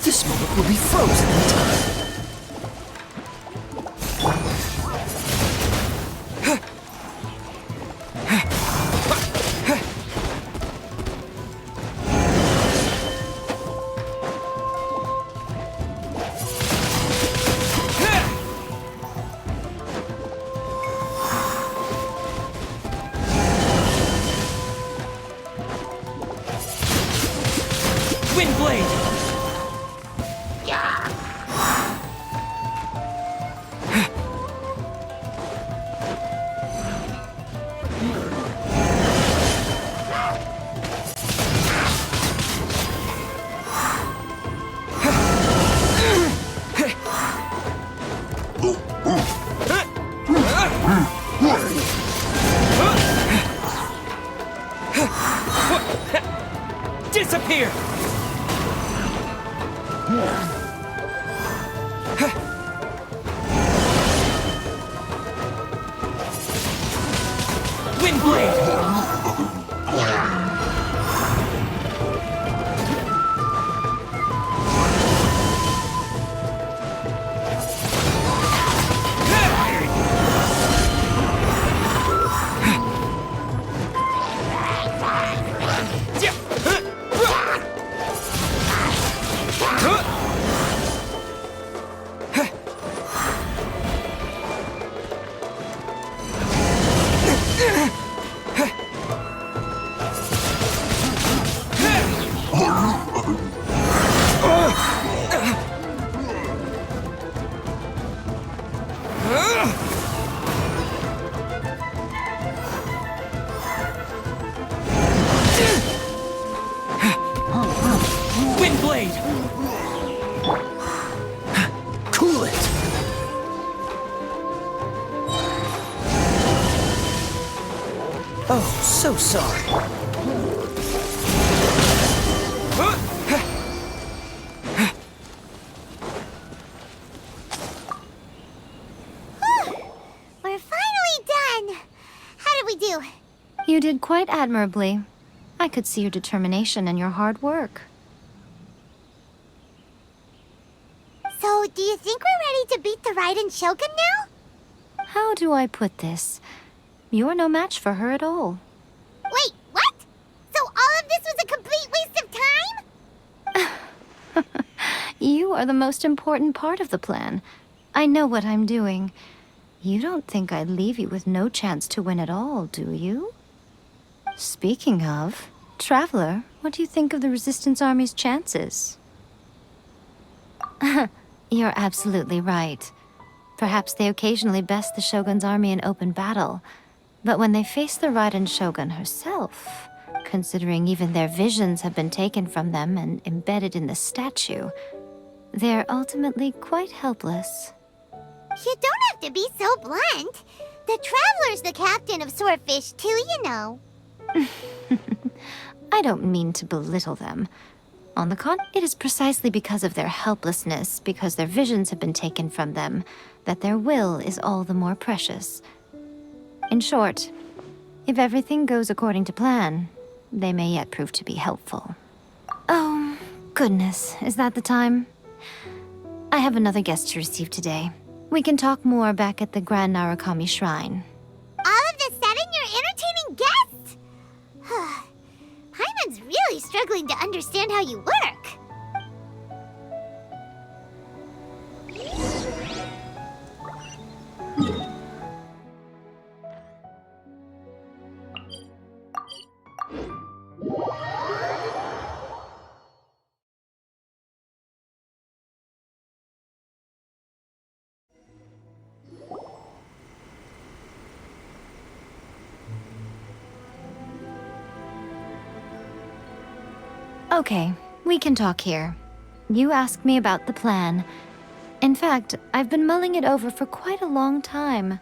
This moment will be frozen in time. Windblade! Disappear! Windblade! Windblade! Cool it! Oh, so sorry. We're finally done! How did we do? You did quite admirably. I could see your determination and your hard work. So, do you think we're ready to beat the Raiden Shogun now? How do I put this? You're no match for her at all. Wait, what? So all of this was a complete waste of time? You are the most important part of the plan. I know what I'm doing. You don't think I'd leave you with no chance to win at all, do you? Speaking of, Traveler, what do you think of the Resistance Army's chances? You're absolutely right. Perhaps they occasionally best the Shogun's army in open battle, but when they face the Raiden Shogun herself, considering even their visions have been taken from them and embedded in the statue, they're ultimately quite helpless. You don't have to be so blunt. The Traveler's the captain of Swordfish too, you know. I don't mean to belittle them. On the contrary, it is precisely because of their helplessness, because their visions have been taken from them, that their will is all the more precious. In short, if everything goes according to plan, they may yet prove to be helpful. Oh, goodness, is that the time? I have another guest to receive today. We can talk more back at the Grand Narukami Shrine. All of the sudden, you're entertaining guests? Paimon's really struggling to understand how you work. Okay, we can talk here. You asked me about the plan. In fact, I've been mulling it over for quite a long time.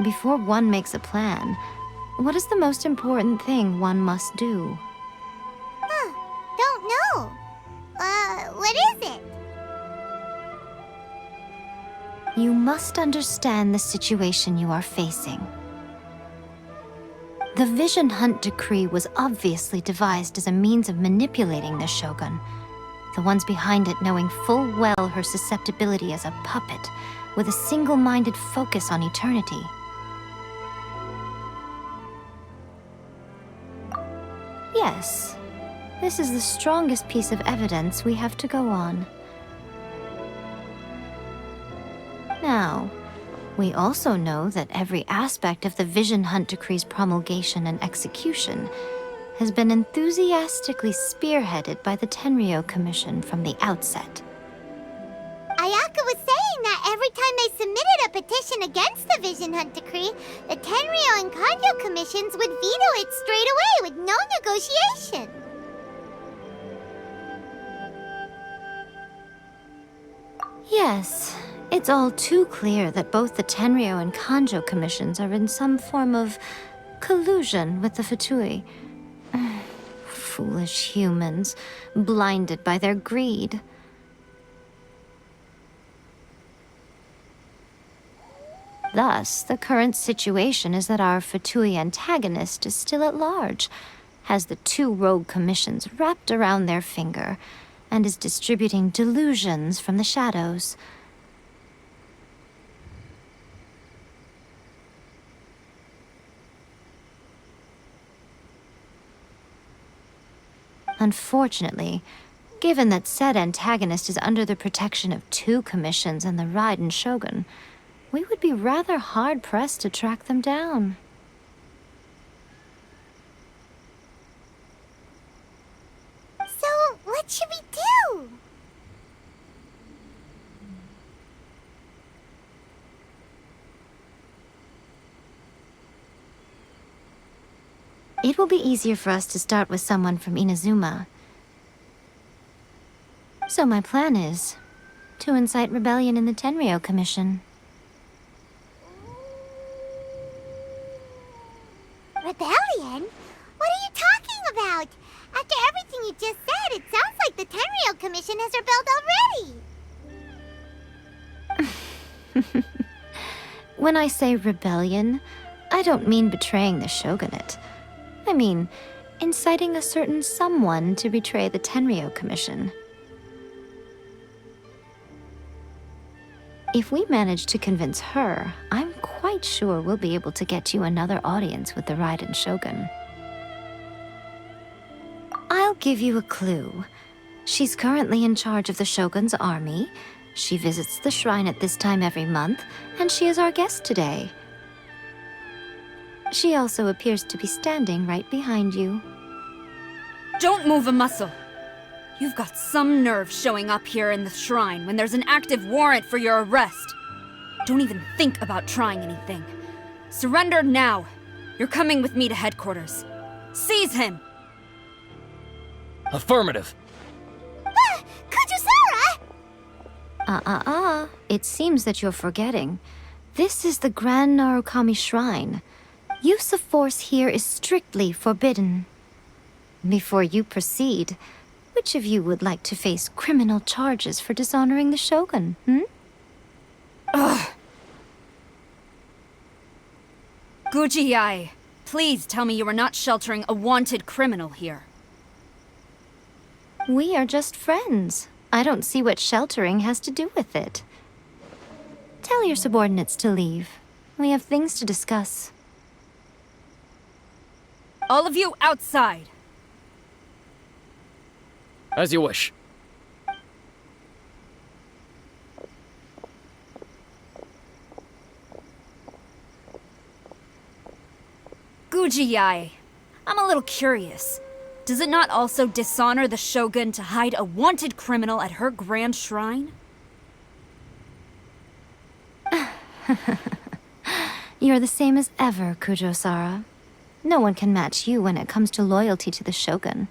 Before one makes a plan, what is the most important thing one must do? Don't know. What is it? You must understand the situation you are facing. The Vision Hunt Decree was obviously devised as a means of manipulating the Shogun, the ones behind it knowing full well her susceptibility as a puppet, with a single-minded focus on eternity. Yes, this is the strongest piece of evidence we have to go on. Now, we also know that every aspect of the Vision Hunt Decree's promulgation and execution has been enthusiastically spearheaded by the Tenryo Commission from the outset. Ayaka was saying that every time they submitted a petition against the Vision Hunt Decree, the Tenryo and Kanjo commissions would veto it straight away with no negotiation. Yes, it's all too clear that both the Tenryo and Kanjo commissions are in some form of collusion with the Fatui. Foolish humans, blinded by their greed. Thus, the current situation is that our Fatui antagonist is still at large, has the two rogue commissions wrapped around their finger, and is distributing delusions from the shadows. Unfortunately, given that said antagonist is under the protection of two commissions and the Raiden Shogun, we would be rather hard-pressed to track them down. So, what should we do? It will be easier for us to start with someone from Inazuma. So my plan is to incite rebellion in the Tenryo Commission. Rebellion? What are you talking about? After everything you just said, it sounds like the Tenryo Commission has rebelled already. When I say rebellion, I don't mean betraying the shogunate. I mean, inciting a certain someone to betray the Tenryo Commission. If we manage to convince her, I'm quite sure we'll be able to get you another audience with the Raiden Shogun. I'll give you a clue. She's currently in charge of the Shogun's army. She visits the shrine at this time every month, and she is our guest today. She also appears to be standing right behind you. Don't move a muscle. You've got some nerve showing up here in the shrine when there's an active warrant for your arrest. Don't even think about trying anything. Surrender now. You're coming with me to headquarters. Seize him! Affirmative. Kujusara! It seems that you're forgetting. This is the Grand Narukami Shrine. Use of force here is strictly forbidden. Before you proceed, which of you would like to face criminal charges for dishonoring the Shogun, Ugh! Gujiai, please tell me you are not sheltering a wanted criminal here. We are just friends. I don't see what sheltering has to do with it. Tell your subordinates to leave. We have things to discuss. All of you outside! As you wish. Gujiai, I'm a little curious. Does it not also dishonor the Shogun to hide a wanted criminal at her grand shrine? You're the same as ever, Kujo-Sara. No one can match you when it comes to loyalty to the Shogun.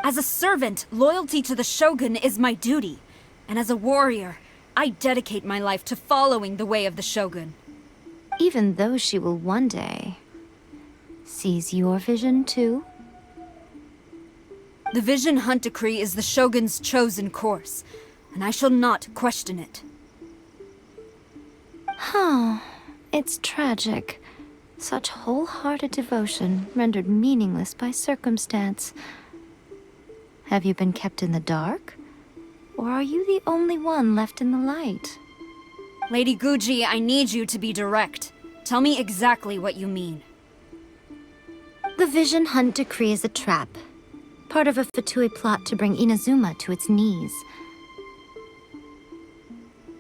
As a servant, loyalty to the Shogun is my duty. And as a warrior, I dedicate my life to following the way of the Shogun. even though she will one day seize your vision too. The Vision Hunt Decree is the Shogun's chosen course, and I shall not question it. It's tragic. Such wholehearted devotion rendered meaningless by circumstance. Have you been kept in the dark? Or are you the only one left in the light? Lady Guji, I need you to be direct. Tell me exactly what you mean. The Vision Hunt Decree is a trap. Part of a Fatui plot to bring Inazuma to its knees.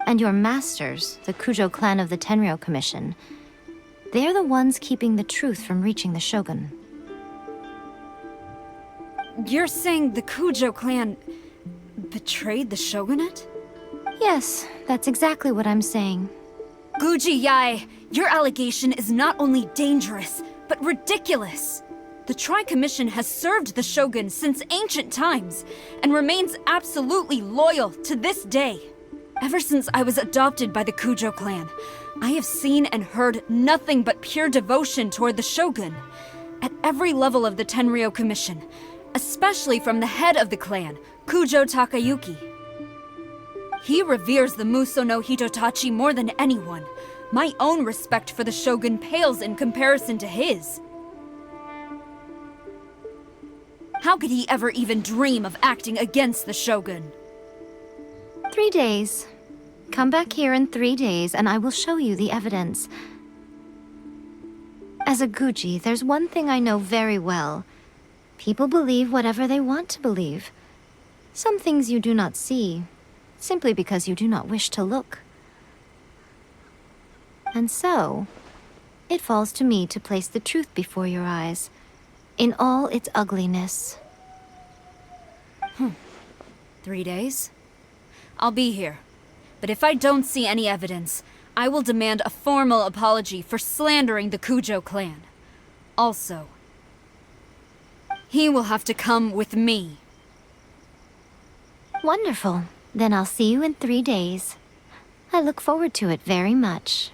And your masters, the Kujo clan of the Tenryou Commission, they're the ones keeping the truth from reaching the Shogun. You're saying the Kujo clan betrayed the shogunate? Yes, that's exactly what I'm saying. Guji Yae, your allegation is not only dangerous, but ridiculous. The Tri-Commission has served the Shogun since ancient times, and remains absolutely loyal to this day. Ever since I was adopted by the Kujo clan, I have seen and heard nothing but pure devotion toward the Shogun. At every level of the Tenryou Commission, especially from the head of the clan, Kujo Takayuki. He reveres the Muso no Hitotachi more than anyone. My own respect for the Shogun pales in comparison to his. How could he ever even dream of acting against the Shogun? 3 days. Come back here in 3 days and I will show you the evidence. As a Guji, there's one thing I know very well. People believe whatever they want to believe. Some things you do not see, simply because you do not wish to look. And so, it falls to me to place the truth before your eyes, in all its ugliness. 3 days? I'll be here. But if I don't see any evidence, I will demand a formal apology for slandering the Kujo clan. Also, he will have to come with me. Wonderful. Then I'll see you in 3 days. I look forward to it very much.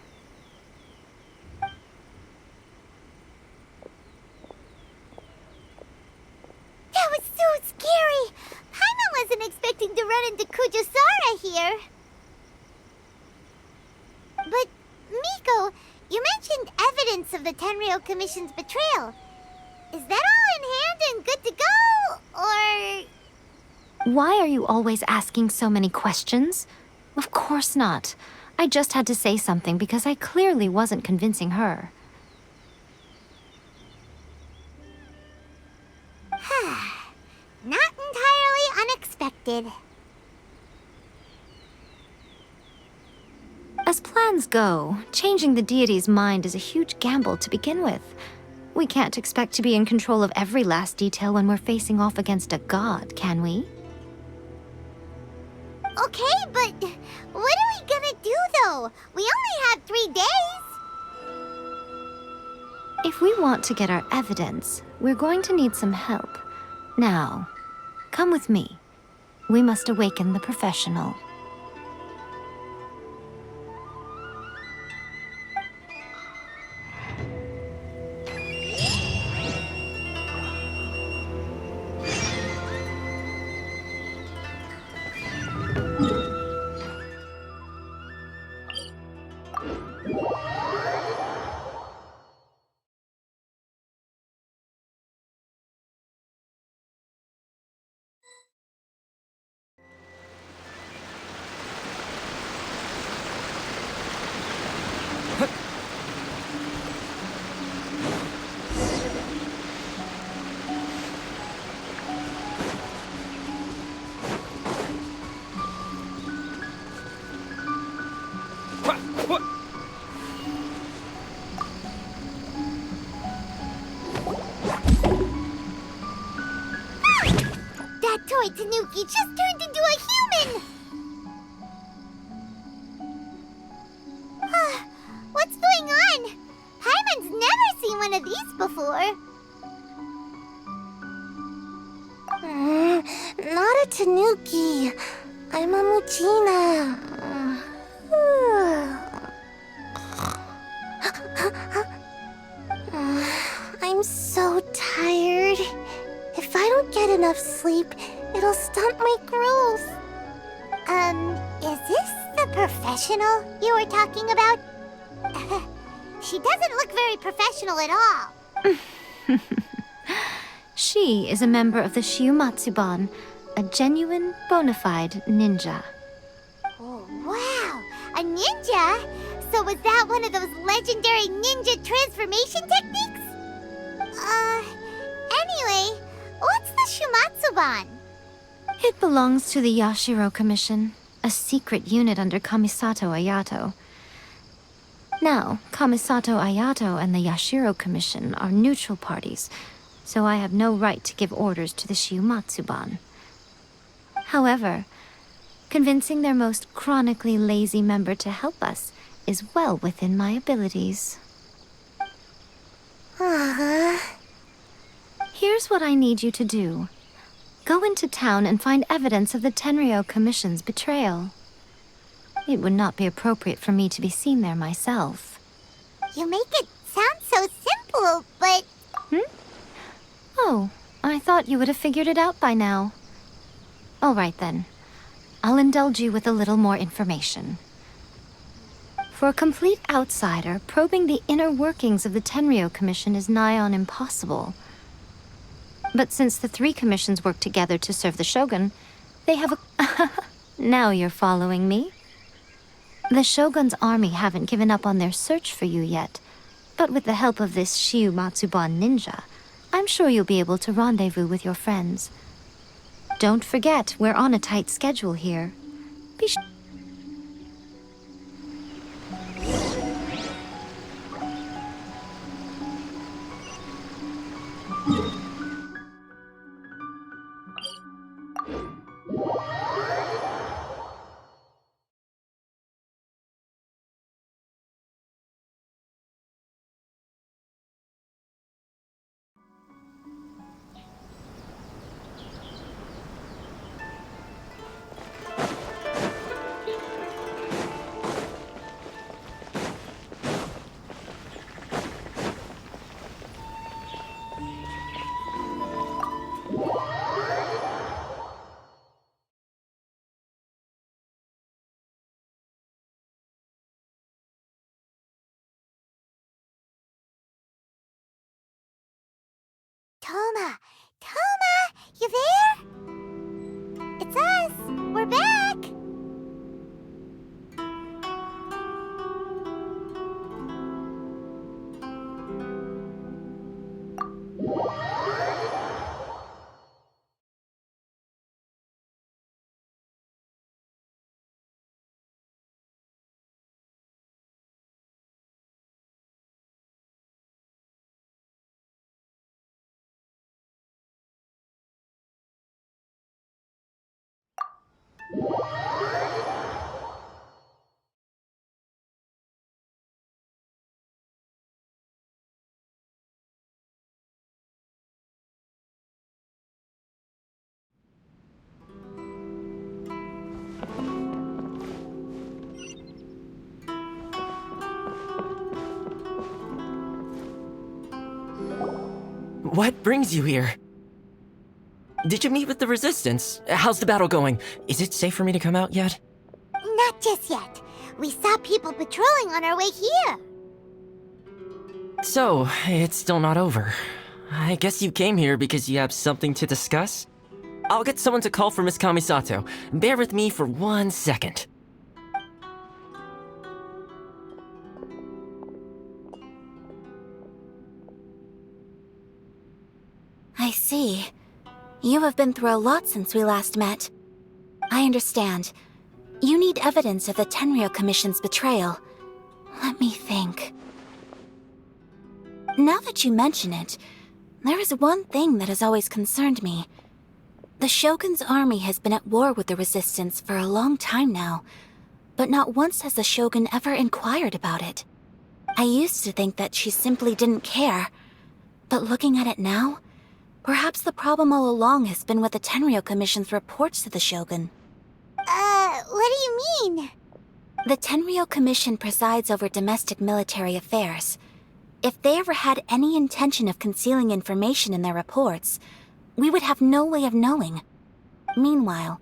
That was so scary! Paimon wasn't expecting to run into Kujosara here. But, Miko, you mentioned evidence of the Tenryou Commission's betrayal. Is that all in hand and good to go, or...? Why are you always asking so many questions? Of course not. I just had to say something because I clearly wasn't convincing her. Not entirely unexpected. As plans go, changing the deity's mind is a huge gamble to begin with. We can't expect to be in control of every last detail when we're facing off against a god, can we? Okay, but what are we gonna do, though? We only have 3 days. If we want to get our evidence, we're going to need some help. Now, come with me. We must awaken the professional. That toy Tanuki just turned into a human! What's going on? Paimon's never seen one of these before. Not a Tanuki. I'm a Muchina. Professional, you were talking about? She doesn't look very professional at all. She is a member of the Shiumatsuban, a genuine, bona fide ninja. Oh, wow! A ninja? So was that one of those legendary ninja transformation techniques? Anyway, what's the Shumatsuban? It belongs to the Yashiro Commission, a secret unit under Kamisato Ayato. Now, Kamisato Ayato and the Yashiro Commission are neutral parties, so I have no right to give orders to the Shiumatsuban. However, convincing their most chronically lazy member to help us is well within my abilities. Here's what I need you to do. Go into town and find evidence of the Tenryou Commission's betrayal. It would not be appropriate for me to be seen there myself. You make it sound so simple, but... Oh, I thought you would have figured it out by now. All right then. I'll indulge you with a little more information. For a complete outsider, probing the inner workings of the Tenryou Commission is nigh on impossible. But since the three commissions work together to serve the Shogun, they have a... Now you're following me. The Shogun's army haven't given up on their search for you yet, but with the help of this Shiumatsuban ninja, I'm sure you'll be able to rendezvous with your friends. Don't forget, we're on a tight schedule here. Be sure. Toma! Toma! You there? It's us! We're back! What brings you here? Did you meet with the Resistance? How's the battle going? Is it safe for me to come out yet? Not just yet. We saw people patrolling on our way here. So, it's still not over. I guess you came here because you have something to discuss? I'll get someone to call for Miss Kamisato. Bear with me for 1 second. I see. You have been through a lot since we last met. I understand. You need evidence of the Tenryou Commission's betrayal. Let me think. Now that you mention it, there is one thing that has always concerned me. The Shogun's army has been at war with the Resistance for a long time now, but not once has the Shogun ever inquired about it. I used to think that she simply didn't care, but looking at it now, perhaps the problem all along has been with the Tenryou Commission's reports to the Shogun. What do you mean? The Tenryou Commission presides over domestic military affairs. If they ever had any intention of concealing information in their reports, we would have no way of knowing. Meanwhile,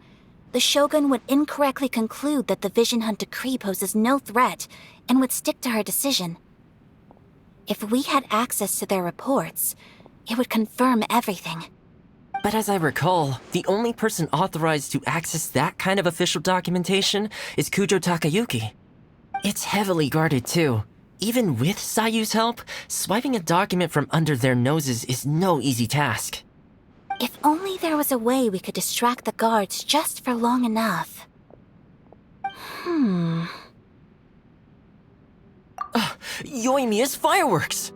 the Shogun would incorrectly conclude that the Vision Hunt decree poses no threat and would stick to her decision. If we had access to their reports, it would confirm everything. But as I recall, the only person authorized to access that kind of official documentation is Kujo Takayuki. It's heavily guarded too. Even with Sayu's help, swiping a document from under their noses is no easy task. If only there was a way we could distract the guards just for long enough. Yoimiya's fireworks!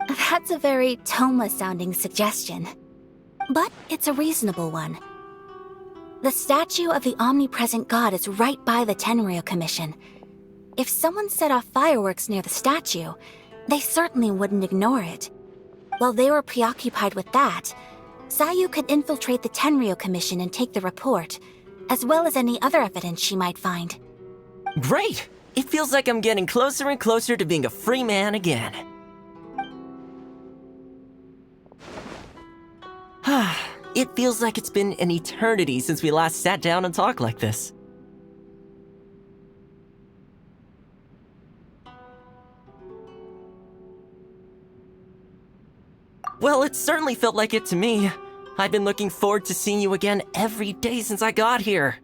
That's a very Toma-sounding suggestion. But it's a reasonable one. The statue of the omnipresent god is right by the Tenryou Commission. If someone set off fireworks near the statue, they certainly wouldn't ignore it. While they were preoccupied with that, Sayu could infiltrate the Tenryou Commission and take the report, as well as any other evidence she might find. Great! It feels like I'm getting closer and closer to being a free man again. It feels like it's been an eternity since we last sat down and talked like this. Well, it certainly felt like it to me. I've been looking forward to seeing you again every day since I got here.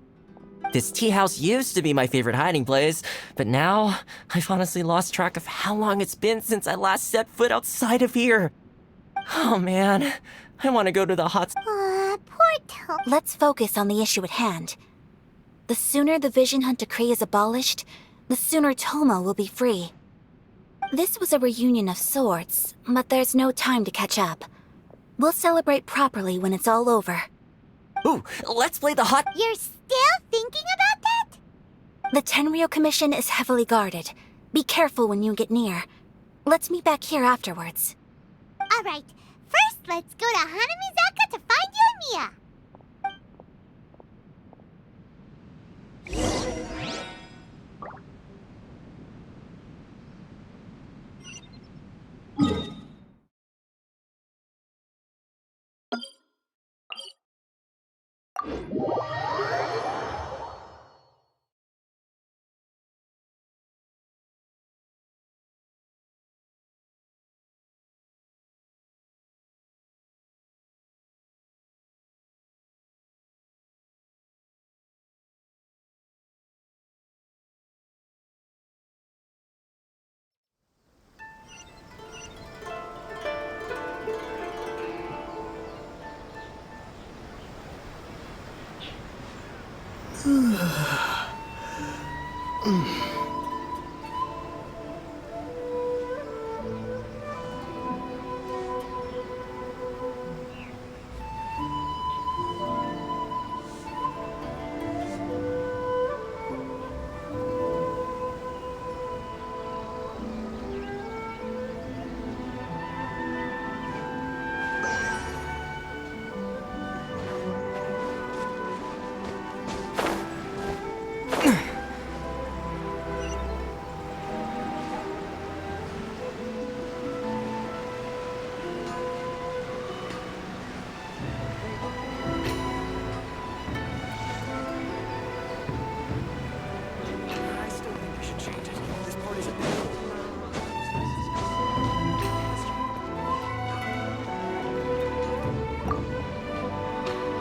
This tea house used to be my favorite hiding place, but now I've honestly lost track of how long it's been since I last set foot outside of here. Oh man, I want to go to the hot... Poor Toma. Let's focus on the issue at hand. The sooner the Vision Hunt decree is abolished, the sooner Toma will be free. This was a reunion of sorts, but there's no time to catch up. We'll celebrate properly when it's all over. Ooh, let's play the hot... You're still thinking about that? The Tenryou Commission is heavily guarded. Be careful when you get near. Let's meet back here afterwards. Alright, first let's go to Hanamizaka to find Yoimiya.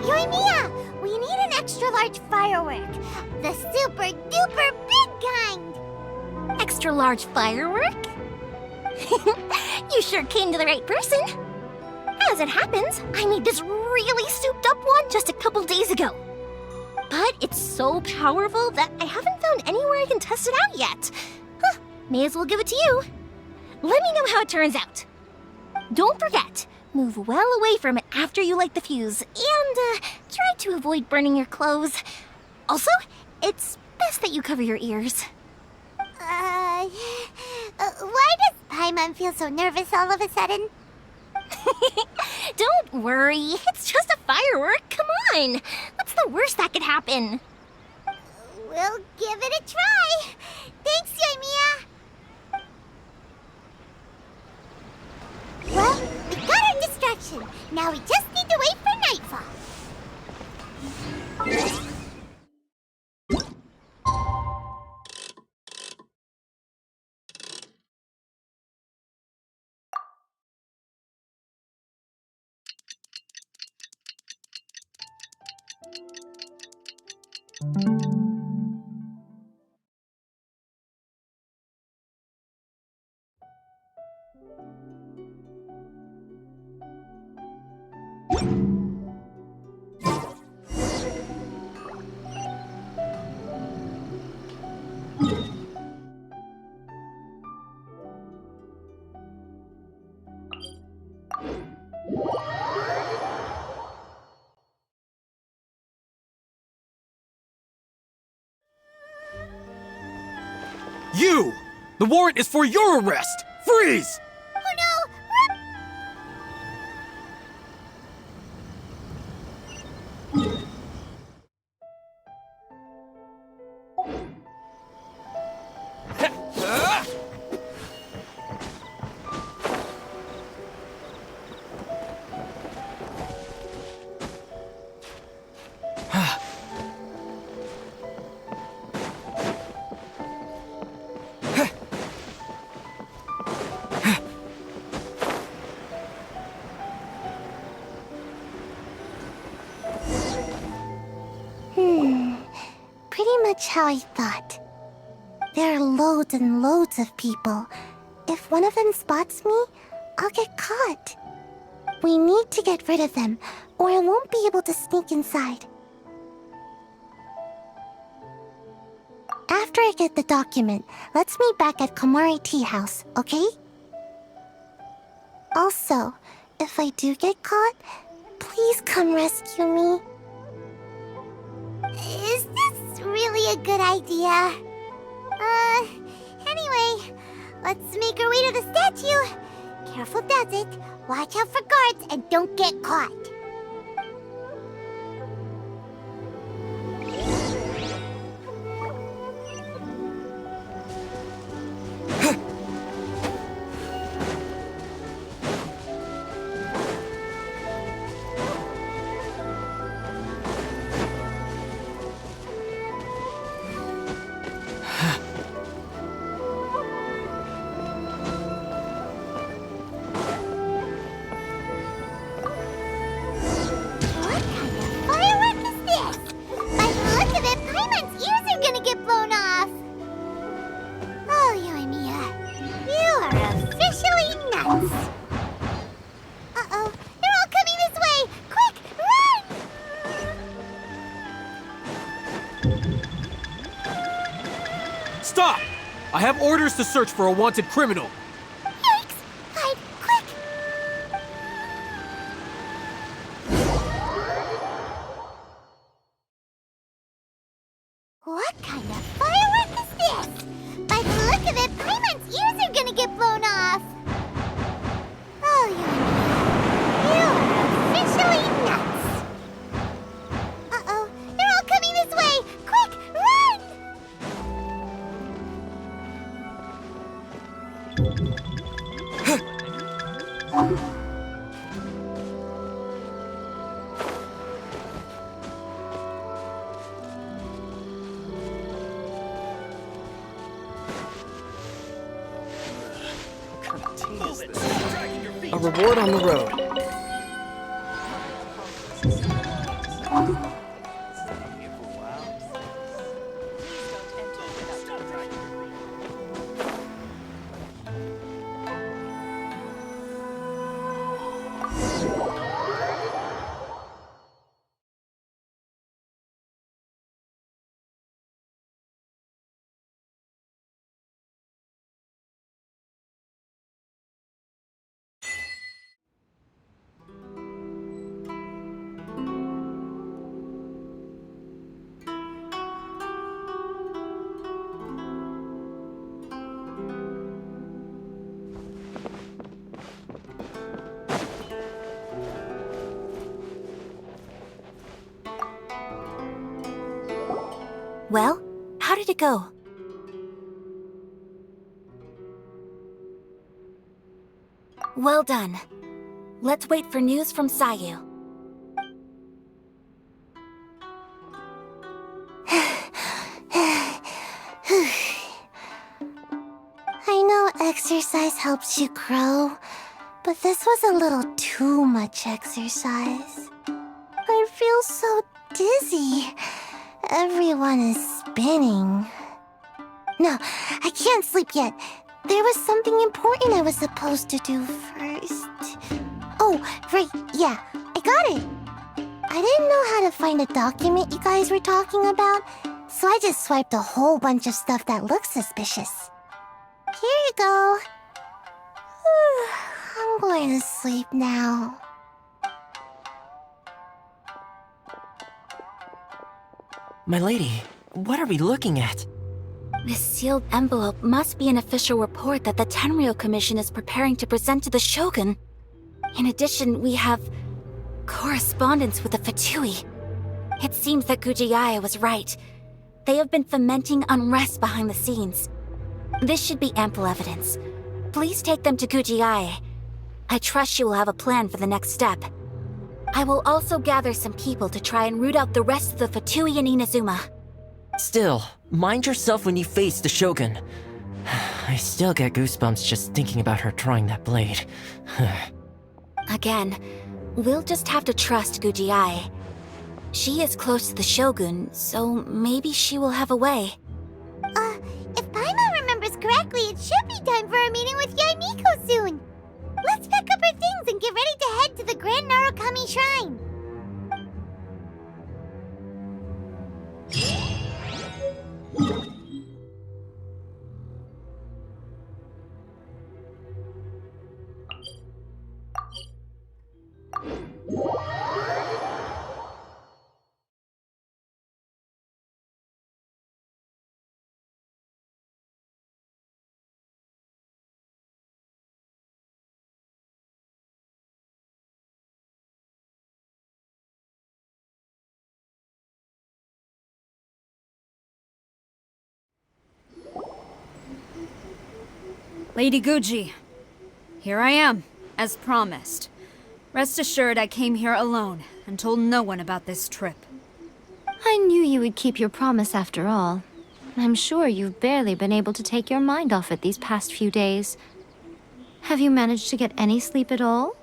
Yoimiya, we need an extra-large firework. The super-duper big kind. Extra-large firework? You sure came to the right person. As it happens, I made this really souped-up one just a couple days ago. But it's so powerful that I haven't found anywhere I can test it out yet. Huh, may as well give it to you. Let me know how it turns out. Don't forget, move well away from it after you light the fuse, and try to avoid burning your clothes. Also, it's best that you cover your ears. Why does Paimon feel so nervous all of a sudden? Don't worry, it's just a firework, come on! What's the worst that could happen? We'll give it a try. Thanks, Yoimiya. Well, we got our distraction. Now we just need to wait for nightfall. You! The warrant is for your arrest! Freeze! Oh no! Pretty much how I thought. There are loads and loads of people. If one of them spots me, I'll get caught. We need to get rid of them, or I won't be able to sneak inside. After I get the document, let's meet back at Komari Tea House, okay? Also, if I do get caught, please come rescue me. Is this really a good idea? Anyway, let's make our way to the statue. Careful does it. Watch out for guards and don't get caught. Stop! I have orders to search for a wanted criminal. Yikes! Hide, quick! What kind of firework is this? By the look of it, Paimon's ears are gonna get blown off. Oh, you're officially nuts. Uh-oh, they're all coming this way! Quick, run! A reward on the road. Well, how did it go? Well done. Let's wait for news from Sayu. I know exercise helps you grow, but this was a little too much exercise. I feel so dizzy. Everyone is spinning. No, I can't sleep yet. There was something important I was supposed to do first. Oh, right, yeah, I got it. I didn't know how to find a document you guys were talking about, so I just swiped a whole bunch of stuff that looks suspicious. Here you go. I'm going to sleep now. My lady, what are we looking at? This sealed envelope must be an official report that the Tenryou Commission is preparing to present to the Shogun. In addition, we have correspondence with the Fatui. It seems that Gujiaya was right. They have been fomenting unrest behind the scenes. This should be ample evidence. Please take them to Gujiaya. I trust she will have a plan for the next step. I will also gather some people to try and root out the rest of the Fatui in Inazuma. Still, mind yourself when you face the Shogun. I still get goosebumps just thinking about her drawing that blade. Again, we'll just have to trust Gujiai. She is close to the Shogun, so maybe she will have a way. If Paimon remembers correctly, it should be time for a meeting with Yae Miko soon. Let's pack up our things and get ready to head to the Grand Narukami Shrine. Lady Guji, here I am, as promised. Rest assured I came here alone and told no one about this trip. I knew you would keep your promise after all. I'm sure you've barely been able to take your mind off it these past few days. Have you managed to get any sleep at all?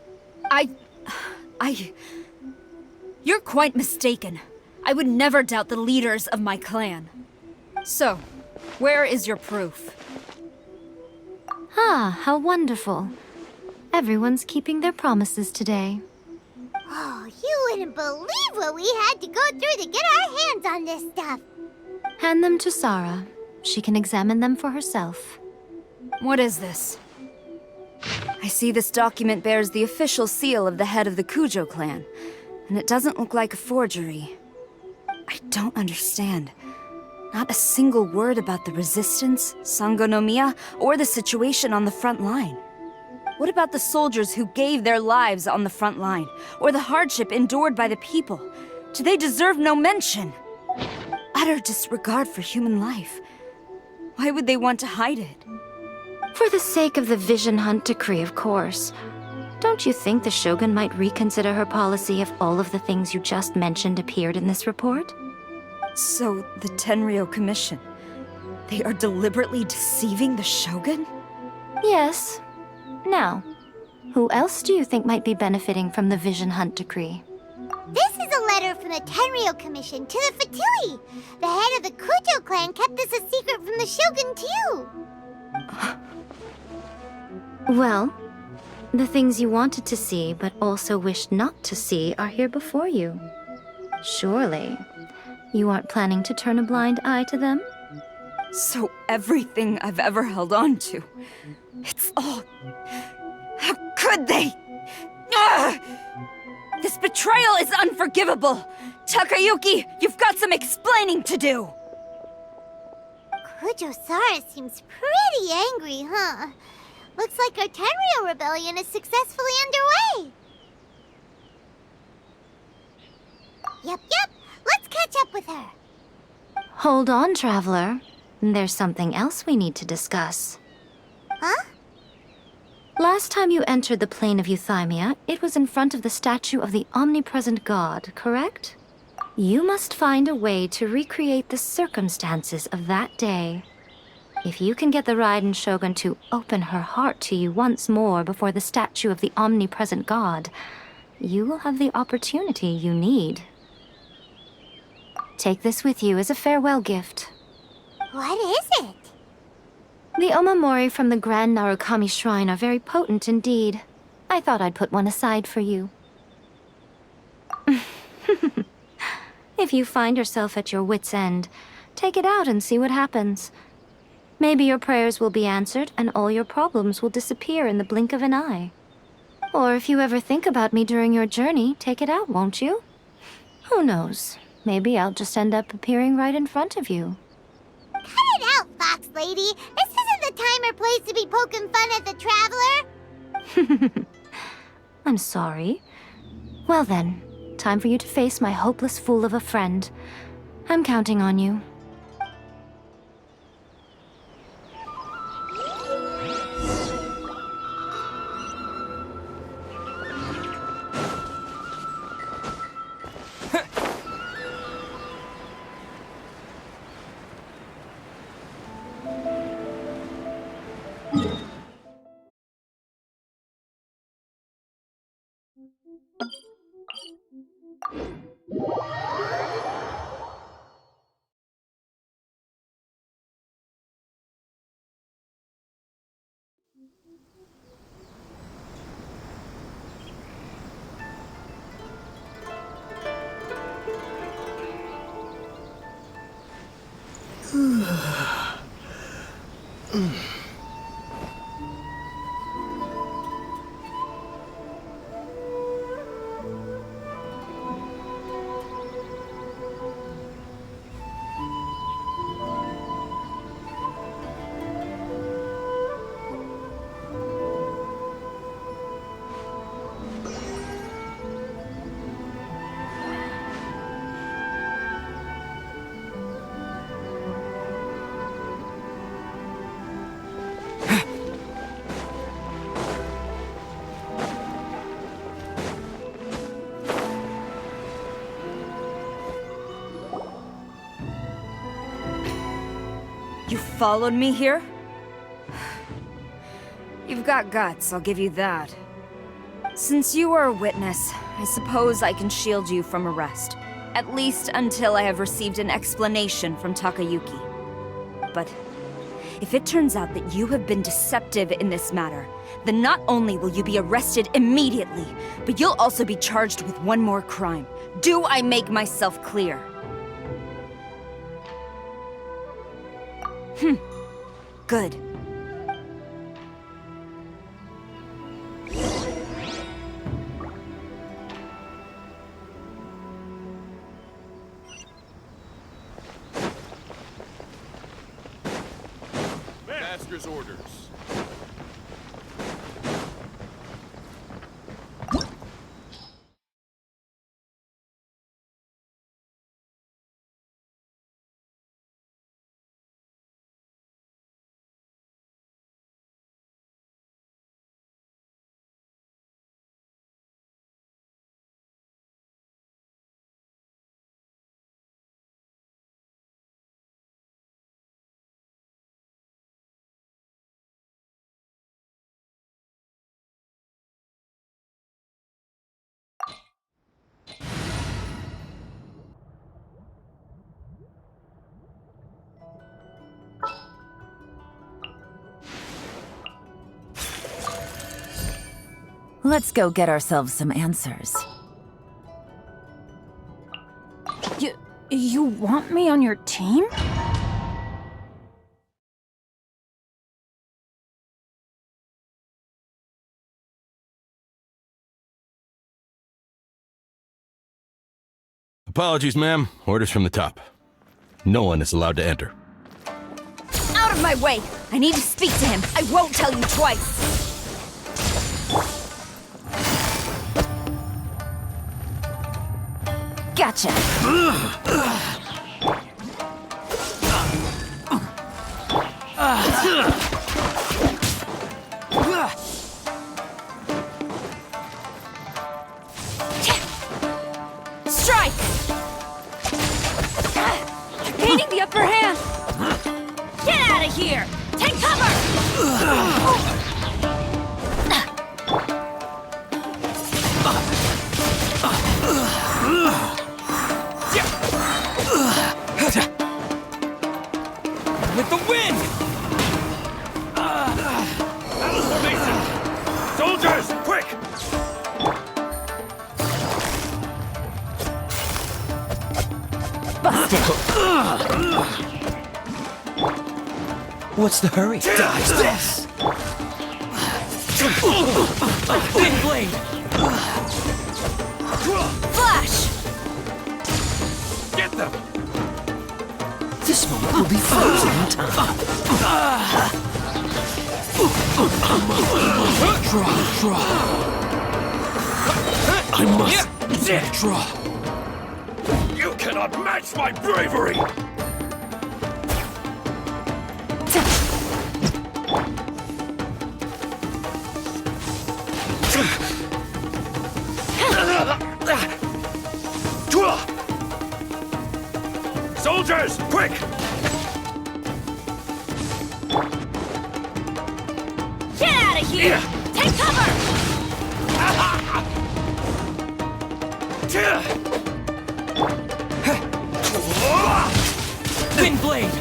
You're quite mistaken. I would never doubt the leaders of my clan. So, where is your proof? Ah, how wonderful. Everyone's keeping their promises today. Oh, you wouldn't believe what we had to go through to get our hands on this stuff. Hand them to Sarah. She can examine them for herself. What is this? I see this document bears the official seal of the head of the Kujo clan, and it doesn't look like a forgery. I don't understand. Not a single word about the resistance, Sango no Miya, or the situation on the front line. What about the soldiers who gave their lives on the front line, or the hardship endured by the people? Do they deserve no mention? Utter disregard for human life. Why would they want to hide it? For the sake of the Vision Hunt decree, of course. Don't you think the Shogun might reconsider her policy if all of the things you just mentioned appeared in this report? So, the Tenryou Commission, they are deliberately deceiving the Shogun? Yes. Now, who else do you think might be benefiting from the Vision Hunt decree? This is a letter from the Tenryou Commission to the Fatui. The head of the Kujo clan kept this a secret from the Shogun, too. Well, the things you wanted to see but also wished not to see are here before you. Surely, you aren't planning to turn a blind eye to them? So everything I've ever held on to, it's all... How could they? Ugh! This betrayal is unforgivable! Takayuki, you've got some explaining to do! Kujo-Sara seems pretty angry, huh? Looks like our Tenryou rebellion is successfully underway. Yep. Let's catch up with her. Hold on, Traveler. There's something else we need to discuss. Huh? Last time you entered the plane of Euthymia, it was in front of the statue of the Omnipresent God, correct? You must find a way to recreate the circumstances of that day. If you can get the Raiden Shogun to open her heart to you once more before the statue of the Omnipresent God, you will have the opportunity you need. Take this with you as a farewell gift. What is it? The omamori from the Grand Narukami Shrine are very potent indeed. I thought I'd put one aside for you. If you find yourself at your wit's end, take it out and see what happens. Maybe your prayers will be answered and all your problems will disappear in the blink of an eye. Or if you ever think about me during your journey, take it out, won't you? Who knows? Maybe I'll just end up appearing right in front of you. Cut it out, Fox Lady. This isn't the time or place to be poking fun at the Traveler. I'm sorry. Well then, time for you to face my hopeless fool of a friend. I'm counting on you. You followed me here? You've got guts, I'll give you that. Since you are a witness, I suppose I can shield you from arrest. At least until I have received an explanation from Takayuki. But if it turns out that you have been deceptive in this matter, then not only will you be arrested immediately, but you'll also be charged with one more crime. Do I make myself clear? Good. Master's orders. Let's go get ourselves some answers. You want me on your team? Apologies, ma'am. Orders from the top. No one is allowed to enter. Out of my way! I need to speak to him. I won't tell you twice. Gotcha! Strike! You're gaining the upper hand! Get out of here! Take cover! Busted! What's the hurry? Dodge this! Wind blade! Flash! Get them! This moment will be frozen in time. Draw. I must draw. You cannot match my bravery! Soldiers, quick! Get out of here! Take cover! Wind blade!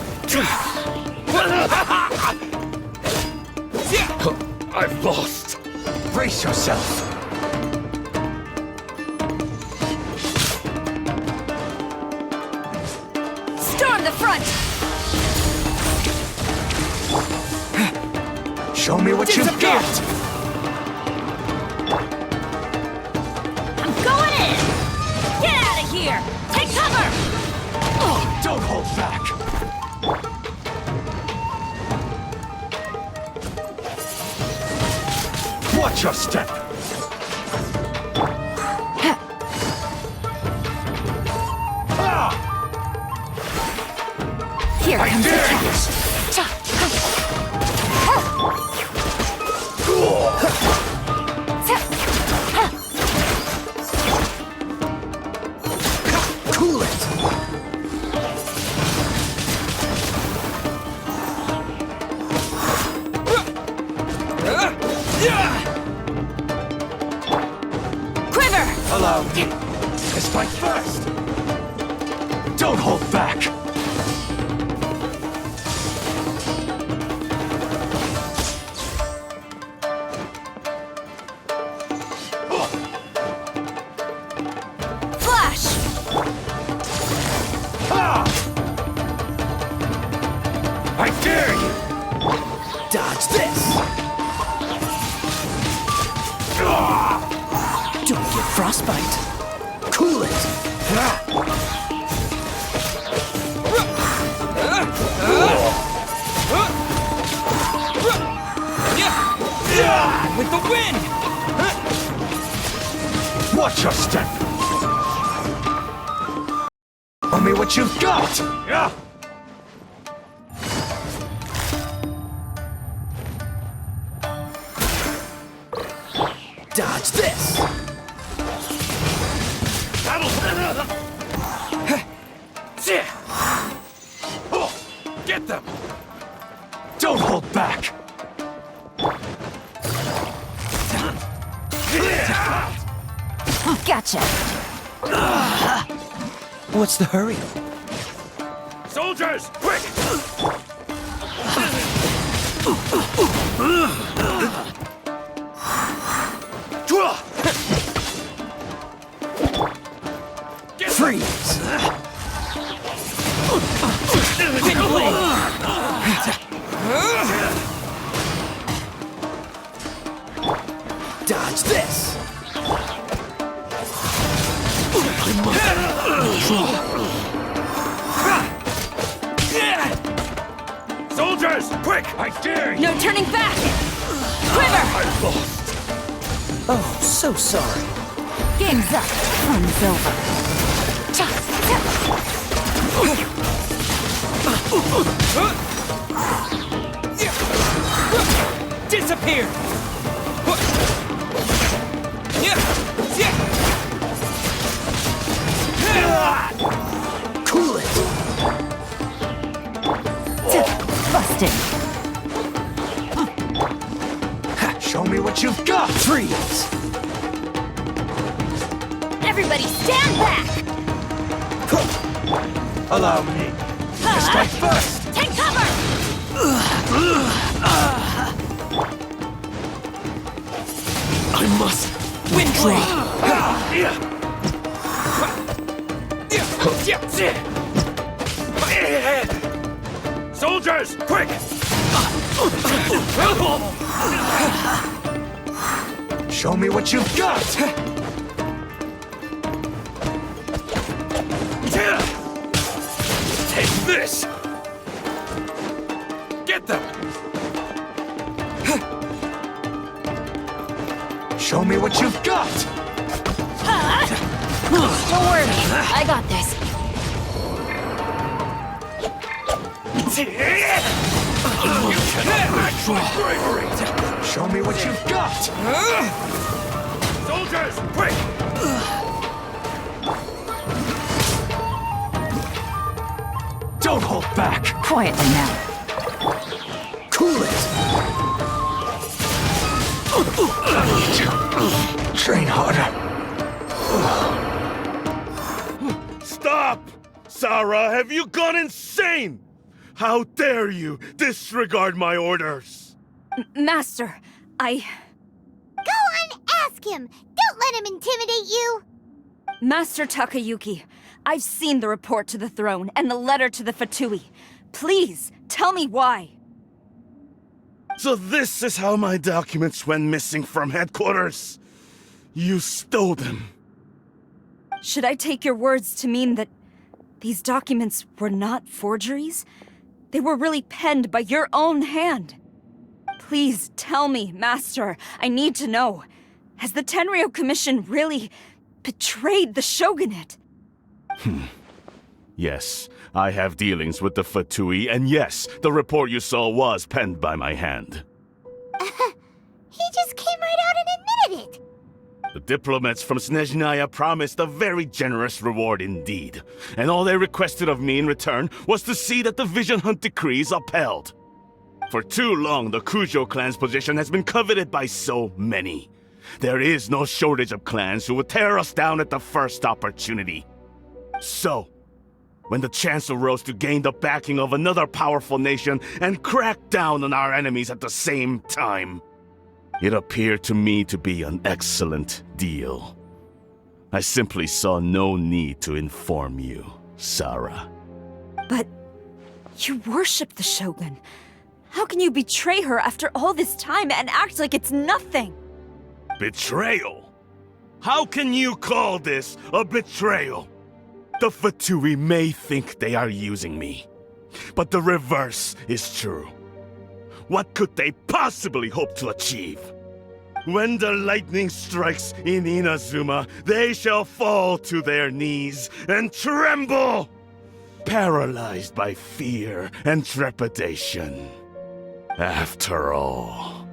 I've lost. Brace yourself. Storm the front! Show me what you've got. I'm going in! Get out of here! Take cover! Don't hold back. Watch your step. Here I comes the dare catch. Cool it! Quiver! Allow me. Strike first. Don't hold back. Flash! I dare you. Dodge this! Don't get frostbite. Cool it! With the wind! Watch your step. Show me what you've got. Dodge this! Get them. Don't hold back. Gotcha! What's the hurry? Soldiers, quick! Freeze! Wind blade! Dodge this! Soldiers, quick! I dare you! No turning back! Quiver! I've lost. Oh, so sorry. Game's up. Fun's over. Disappear! Cool it! Busted. Show me what you've got! Freeze! Everybody stand back! Allow me. Strike first! Take cover! I must Wind blade! ahead! Soldiers, quick! Show me what you've got! Take this! Get them! Show me what you've got! Don't worry, I got this. Show me what you've got! Soldiers, quick! Don't hold back! Quietly now. Cool it! Train harder. Stop! Sarah, have you gone insane? How dare you disregard my orders? Master, Go on, ask him! Don't let him intimidate you! Master Takayuki, I've seen the report to the throne and the letter to the Fatui. Please, tell me why. So this is how my documents went missing from headquarters. You stole them. Should I take your words to mean that these documents were not forgeries? They were really penned by your own hand. Please tell me, Master. I need to know. Has the Tenryou Commission really betrayed the shogunate? Yes, I have dealings with the Fatui, and yes, the report you saw was penned by my hand. He just came right out and admitted it! The diplomats from Snezhnaya promised a very generous reward indeed, and all they requested of me in return was to see that the Vision Hunt decree is upheld. For too long, the Kujo clan's position has been coveted by so many. There is no shortage of clans who would tear us down at the first opportunity. So, when the chance arose to gain the backing of another powerful nation and crack down on our enemies at the same time, it appeared to me to be an excellent deal. I simply saw no need to inform you, Sarah. But you worship the Shogun. How can you betray her after all this time and act like it's nothing? Betrayal? How can you call this a betrayal? The Fatui may think they are using me, but the reverse is true. What could they possibly hope to achieve? When the lightning strikes in Inazuma, they shall fall to their knees and tremble, paralyzed by fear and trepidation. After all,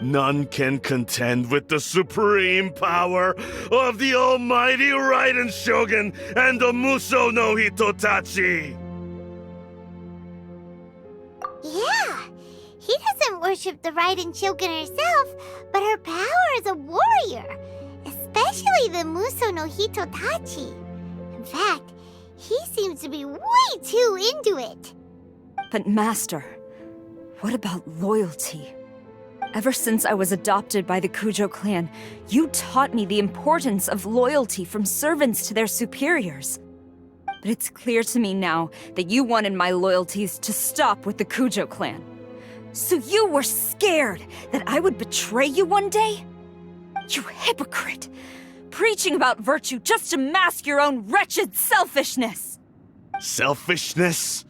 none can contend with the supreme power of the almighty Raiden Shogun and the Muso no Hitotachi! Yeah, he doesn't worship the Raiden Shogun herself, but her power as a warrior, especially the Muso no Hitotachi. In fact, he seems to be way too into it. But Master, what about loyalty? Ever since I was adopted by the Kujo clan, you taught me the importance of loyalty from servants to their superiors. But it's clear to me now that you wanted my loyalties to stop with the Kujo clan. So you were scared that I would betray you one day? You hypocrite! Preaching about virtue just to mask your own wretched selfishness! Selfishness?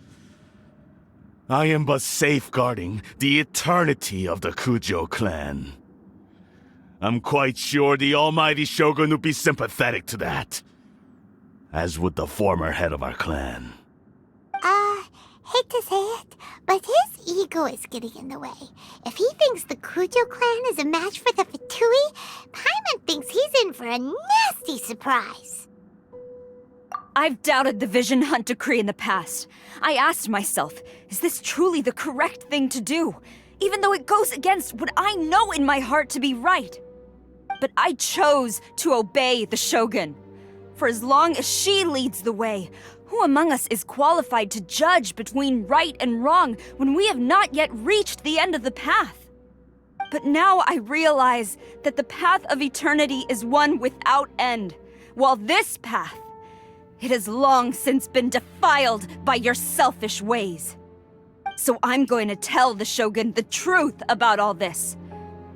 I am but safeguarding the eternity of the Kujo clan. I'm quite sure the almighty Shogun would be sympathetic to that. As would the former head of our clan. Hate to say it, but his ego is getting in the way. If he thinks the Kujo clan is a match for the Fatui, Paimon thinks he's in for a nasty surprise. I've doubted the Vision Hunt decree in the past. I asked myself, is this truly the correct thing to do? Even though it goes against what I know in my heart to be right. But I chose to obey the Shogun. For as long as she leads the way, who among us is qualified to judge between right and wrong when we have not yet reached the end of the path? But now I realize that the path of eternity is one without end, while this path It has long since been defiled by your selfish ways. So I'm going to tell the Shogun the truth about all this.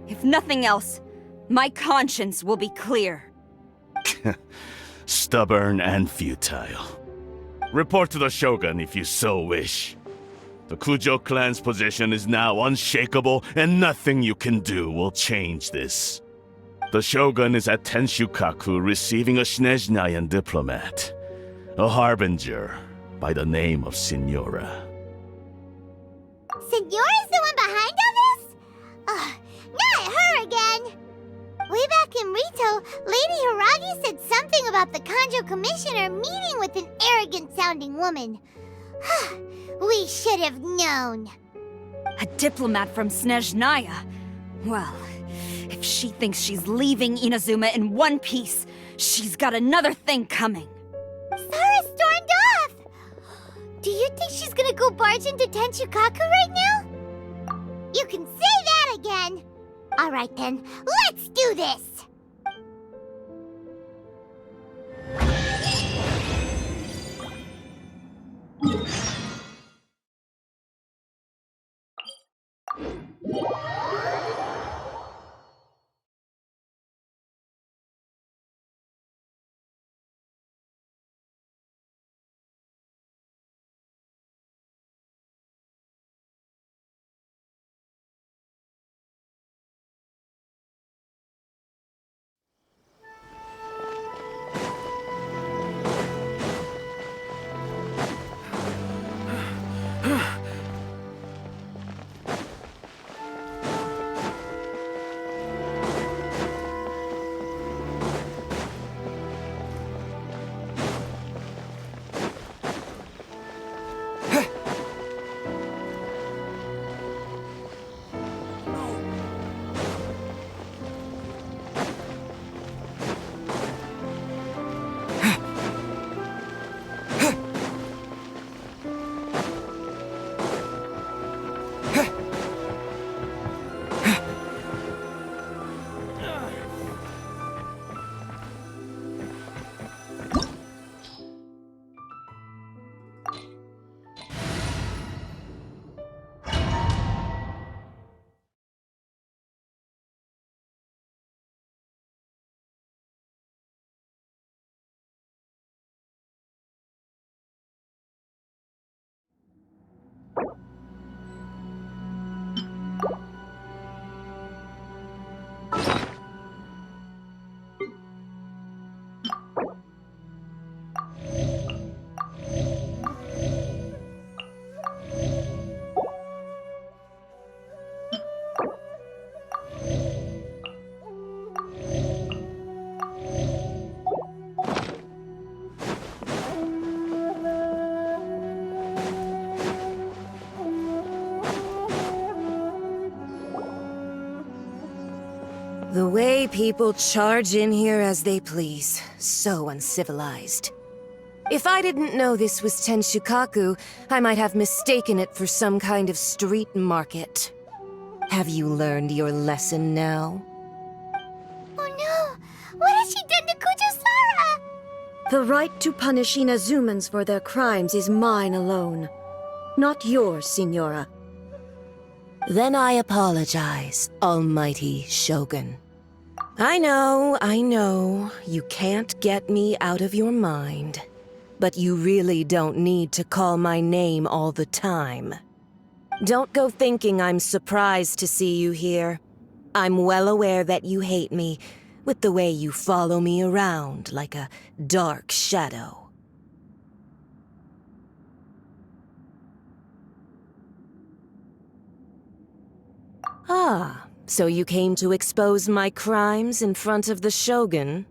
If nothing else, my conscience will be clear. Stubborn and futile. Report to the Shogun if you so wish. The Kujo clan's position is now unshakable, and nothing you can do will change this. The Shogun is at Tenshukaku receiving a Snezhnayan diplomat, a harbinger by the name of Signora. Signora's the one behind all this? Not her again! Way back in Rito, Lady Hiragi said something about the Kanjo Commissioner meeting with an arrogant-sounding woman. We should have known. A diplomat from Snezhnaya? Well, if she thinks she's leaving Inazuma in one piece, she's got another thing coming. Sara stormed off! Do you think she's gonna go barge into Tenshukaku right now? You can say that again! Alright then, let's do this! The way people charge in here as they please. So uncivilized. If I didn't know this was Tenshukaku, I might have mistaken it for some kind of street market. Have you learned your lesson now? Oh no! What has she done to Kujo-Sara? The right to punish Inazumans for their crimes is mine alone. Not yours, Signora. Then I apologize, Almighty Shogun. I know, you can't get me out of your mind. But you really don't need to call my name all the time. Don't go thinking I'm surprised to see you here. I'm well aware that you hate me, with the way you follow me around like a dark shadow. Ah, so you came to expose my crimes in front of the Shogun?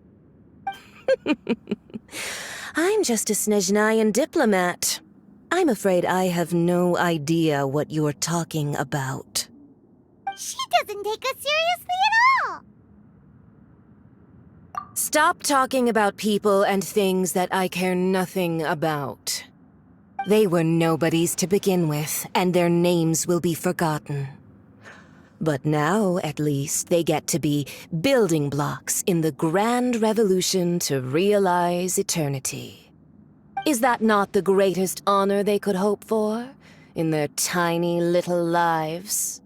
I'm just a Snezhnayan diplomat. I'm afraid I have no idea what you're talking about. She doesn't take us seriously at all! Stop talking about people and things that I care nothing about. They were nobodies to begin with, and their names will be forgotten. But now, at least, they get to be building blocks in the grand revolution to realize eternity. Is that not the greatest honor they could hope for in their tiny little lives?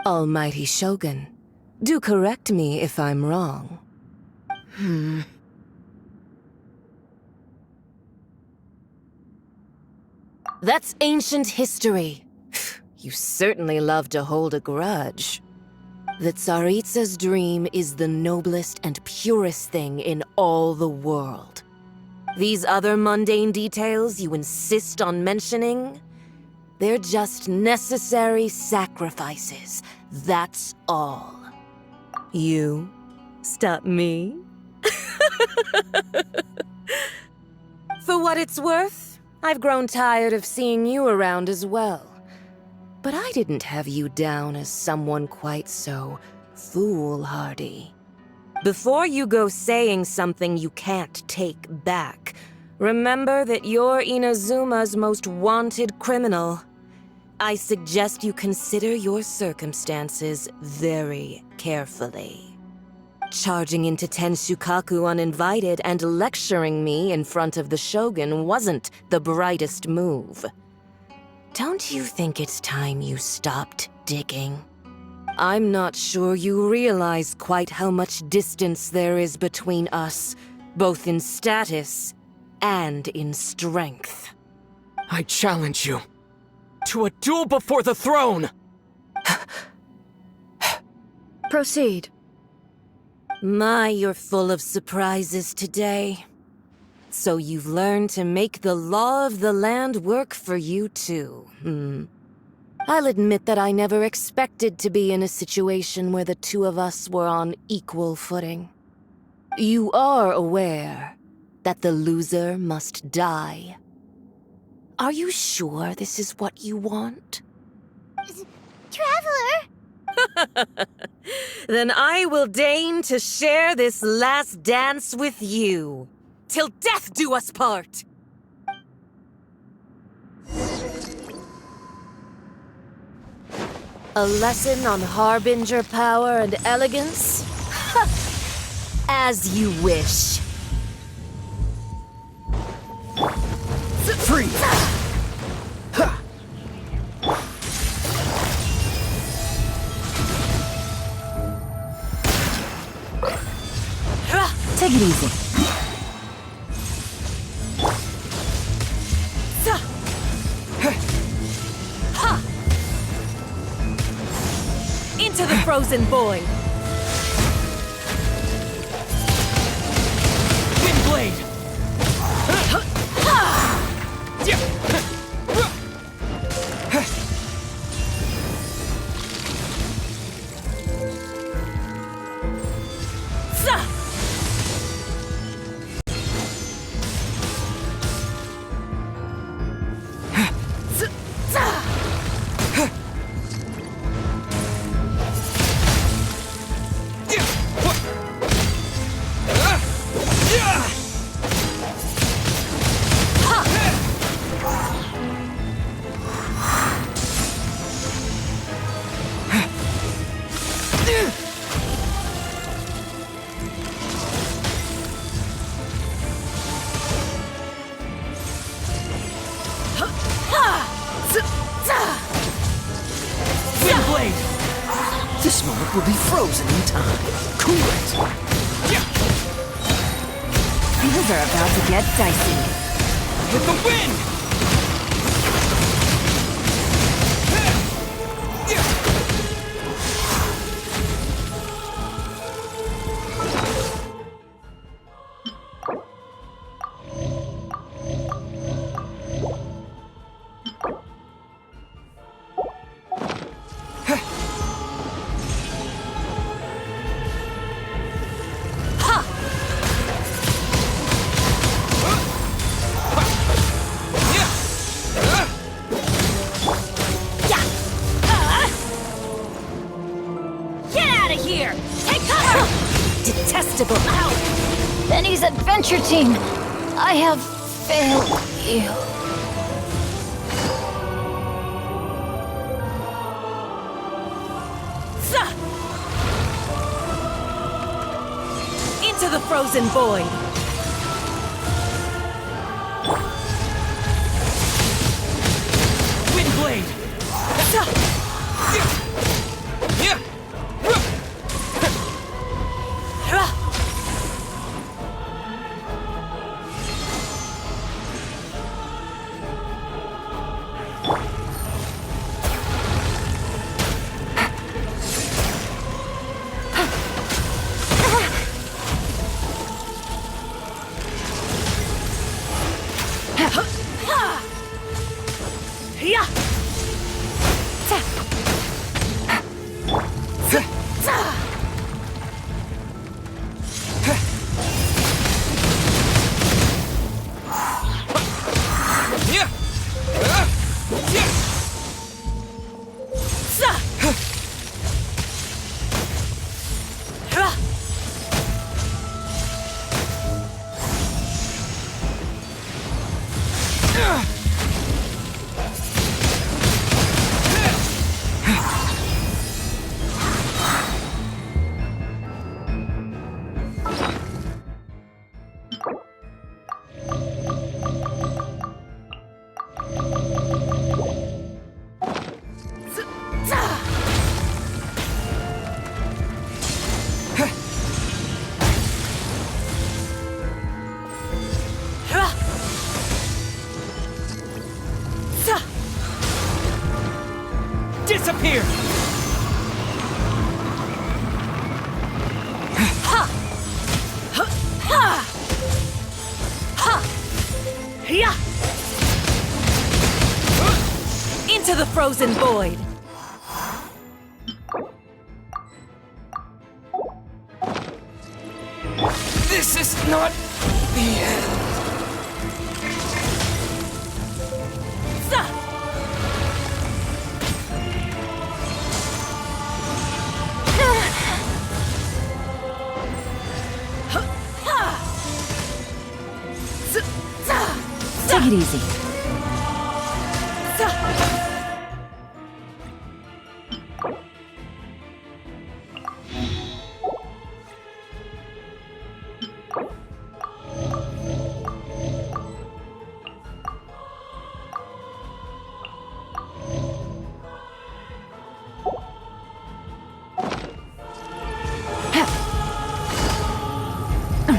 Almighty Shogun, do correct me if I'm wrong. That's ancient history. You certainly love to hold a grudge. The Tsaritsa's dream is the noblest and purest thing in all the world. These other mundane details you insist on mentioning, they're just necessary sacrifices. That's all. You stop me? For what it's worth, I've grown tired of seeing you around as well. But I didn't have you down as someone quite so foolhardy. Before you go saying something you can't take back, remember that you're Inazuma's most wanted criminal. I suggest you consider your circumstances very carefully. Charging into Tenshukaku uninvited and lecturing me in front of the Shogun wasn't the brightest move. Don't you think it's time you stopped digging? I'm not sure you realize quite how much distance there is between us, both in status and in strength. I challenge you to a duel before the throne! Proceed. My, you're full of surprises today. So you've learned to make the law of the land work for you too, I'll admit that I never expected to be in a situation where the two of us were on equal footing. You are aware that the loser must die. Are you sure this is what you want? Traveler! Then I will deign to share this last dance with you. Till death do us part! A lesson on Harbinger power and elegance? As you wish. Freeze! Ha! Take it easy. Into the frozen void! Windblade! This moment will be frozen in time. Cool it! Things are about to get dicey. With the wind! Detestable! Benny's adventure team! I have failed you. Into the frozen void! Disappear! Into the frozen void! This is not the end. Take it easy.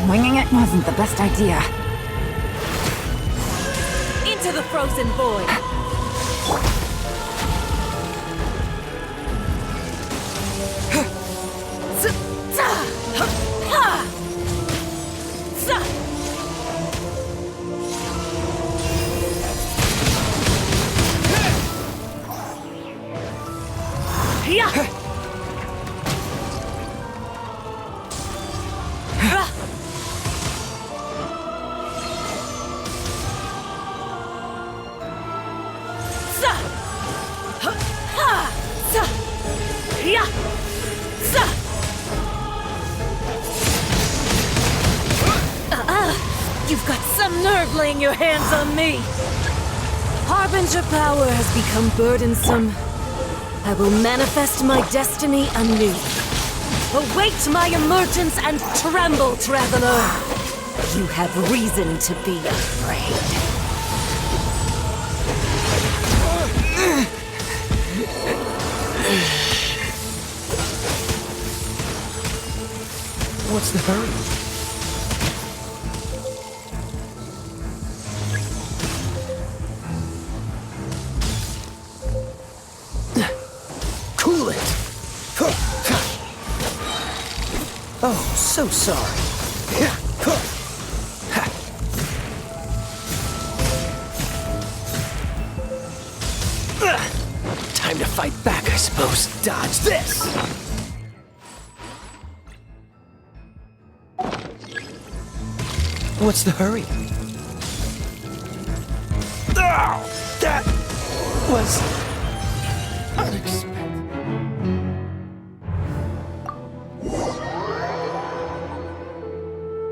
Winging it wasn't the best idea. Into the frozen void! You've got some nerve laying your hands on me! Harbinger power has become burdensome. I will manifest my destiny anew. Await my emergence and tremble, traveler! You have reason to be afraid. What's the hurry? Cool it! Oh, so sorry. Time to fight back, I suppose. Dodge this! What's the hurry? Oh, that was unexpected.